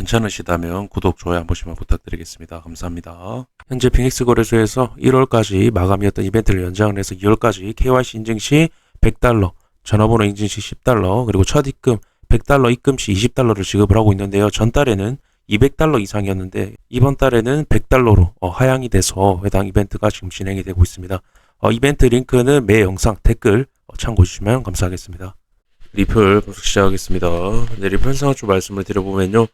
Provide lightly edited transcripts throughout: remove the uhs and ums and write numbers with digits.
괜찮으시다면 구독, 좋아요 한 번씩만 부탁드리겠습니다. 감사합니다. 현재 빅엑스 거래소에서 1월까지 마감이었던 이벤트를 연장을 해서 2월까지 KYC 인증 시 100달러, 전화번호 인증 시 10달러, 그리고 첫 입금 100달러 입금 시 20달러를 지급을 하고 있는데요. 전달에는 200달러 이상이었는데 이번 달에는 100달러로 하향이 돼서 해당 이벤트가 지금 진행이 되고 있습니다. 이벤트 링크는 매 영상 댓글 참고해 주시면 감사하겠습니다. 리플 시작하겠습니다. 네, 리플 현상을 좀 말씀을 드려보면요.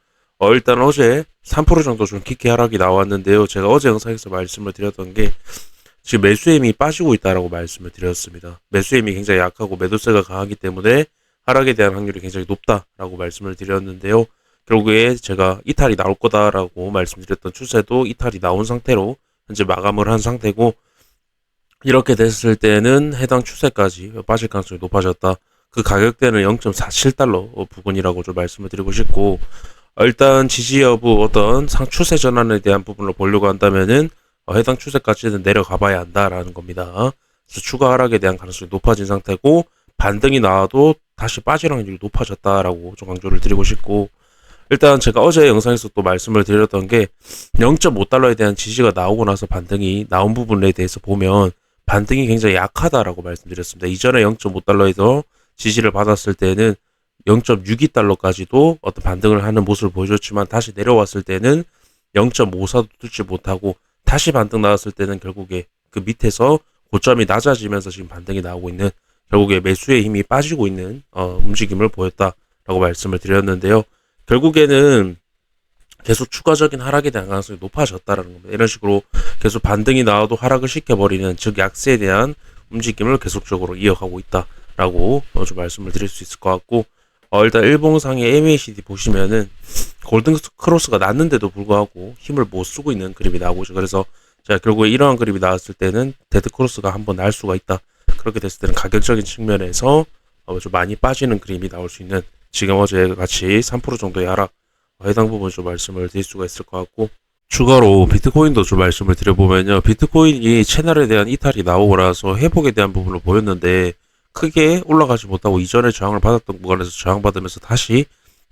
일단 어제 3% 정도 좀 깊게 하락이 나왔는데요. 제가 어제 영상에서 말씀을 드렸던 게 지금 매수의 힘이 빠지고 있다라고 말씀을 드렸습니다. 매수의 힘이 굉장히 약하고 매도세가 강하기 때문에 하락에 대한 확률이 굉장히 높다라고 말씀을 드렸는데요. 결국에 제가 이탈이 나올 거다라고 말씀드렸던 추세도 이탈이 나온 상태로 현재 마감을 한 상태고, 이렇게 됐을 때는 해당 추세까지 빠질 가능성이 높아졌다. 그 가격대는 0.47달러 부근이라고 좀 말씀을 드리고 싶고, 일단 지지 여부 어떤 추세 전환에 대한 부분을 보려고 한다면은 해당 추세까지는 내려가 봐야 한다라는 겁니다. 그래서 추가 하락에 대한 가능성이 높아진 상태고, 반등이 나와도 다시 빠질 확률이 높아졌다라고 좀 강조를 드리고 싶고, 일단 제가 어제 영상에서 또 말씀을 드렸던 게 0.5달러에 대한 지지가 나오고 나서 반등이 나온 부분에 대해서 보면 반등이 굉장히 약하다라고 말씀드렸습니다. 이전에 0.5달러에서 지지를 받았을 때는 0.62달러까지도 어떤 반등을 하는 모습을 보여줬지만, 다시 내려왔을 때는 0.54도 뚫지 못하고 다시 반등 나왔을 때는 결국에 그 밑에서 고점이 낮아지면서 지금 반등이 나오고 있는, 결국에 매수의 힘이 빠지고 있는 움직임을 보였다라고 말씀을 드렸는데요. 결국에는 계속 추가적인 하락에 대한 가능성이 높아졌다라는 겁니다. 이런 식으로 계속 반등이 나와도 하락을 시켜버리는, 즉 약세에 대한 움직임을 계속적으로 이어가고 있다라고 좀 말씀을 드릴 수 있을 것 같고, 일단 일봉상의 MACD 보시면은 골든 크로스가 났는데도 불구하고 힘을 못 쓰고 있는 그림이 나오고 있죠. 그래서 제가 결국에 이러한 그림이 나왔을 때는 데드 크로스가 한번 날 수가 있다. 그렇게 됐을 때는 가격적인 측면에서 좀 많이 빠지는 그림이 나올 수 있는, 지금 어제 같이 3% 정도의 하락, 해당 부분 좀 말씀을 드릴 수가 있을 것 같고, 추가로 비트코인도 좀 말씀을 드려보면요. 비트코인이 채널에 대한 이탈이 나오고 나서 회복에 대한 부분을 보였는데 크게 올라가지 못하고 이전에 저항을 받았던 구간에서 저항받으면서 다시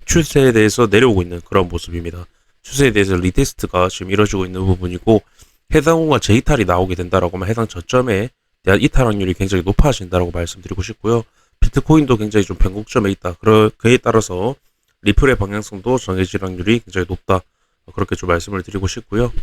추세에 대해서 내려오고 있는 그런 모습입니다. 추세에 대해서 리테스트가 지금 이루어지고 있는 부분이고, 해당 구간 재이탈이 나오게 된다라고 하면 해당 저점에 대한 이탈 확률이 굉장히 높아진다라고 말씀드리고 싶고요. 비트코인도 굉장히 좀 변곡점에 있다. 그에 따라서 리플의 방향성도 정해질 확률이 굉장히 높다. 그렇게 좀 말씀을 드리고 싶고요.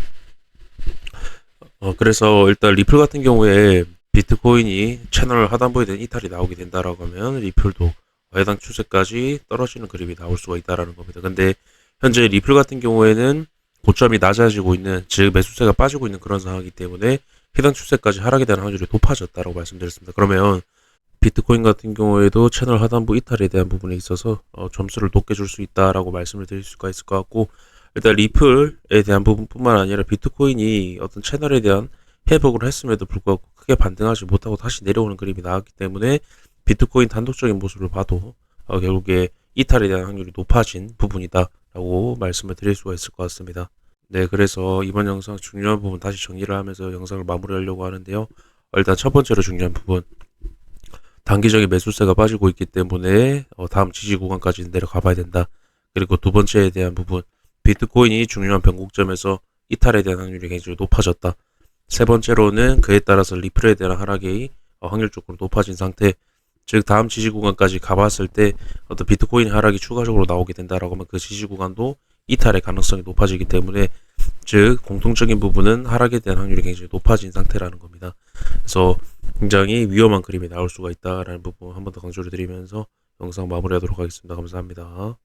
그래서 일단 리플 같은 경우에 비트코인이 채널 하단부에 대한 이탈이 나오게 된다라고 하면 리플도 해당 추세까지 떨어지는 그림이 나올 수가 있다라는 겁니다. 근데 현재 리플 같은 경우에는 고점이 낮아지고 있는, 즉 매수세가 빠지고 있는 그런 상황이기 때문에 해당 추세까지 하락에 대한 확률이 높아졌다라고 말씀드렸습니다. 그러면 비트코인 같은 경우에도 채널 하단부 이탈에 대한 부분에 있어서 점수를 높게 줄 수 있다라고 말씀을 드릴 수가 있을 것 같고, 일단 리플에 대한 부분뿐만 아니라 비트코인이 어떤 채널에 대한 회복을 했음에도 불구하고 크게 반등하지 못하고 다시 내려오는 그림이 나왔기 때문에 비트코인 단독적인 모습을 봐도 결국에 이탈에 대한 확률이 높아진 부분이다라고 말씀을 드릴 수가 있을 것 같습니다. 네, 그래서 이번 영상 중요한 부분 다시 정리를 하면서 영상을 마무리하려고 하는데요. 일단 첫 번째로 중요한 부분, 단기적인 매수세가 빠지고 있기 때문에 다음 지지 구간까지 내려가 봐야 된다. 그리고 두 번째에 대한 부분, 비트코인이 중요한 변곡점에서 이탈에 대한 확률이 굉장히 높아졌다. 세 번째로는 그에 따라서 리플에 대한 하락이 확률적으로 높아진 상태, 즉 다음 지지 구간까지 가봤을 때 어떤 비트코인 하락이 추가적으로 나오게 된다라고 하면 그 지지 구간도 이탈의 가능성이 높아지기 때문에, 즉 공통적인 부분은 하락에 대한 확률이 굉장히 높아진 상태라는 겁니다. 그래서 굉장히 위험한 그림이 나올 수가 있다라는 부분 한 번 더 강조를 드리면서 영상 마무리하도록 하겠습니다. 감사합니다.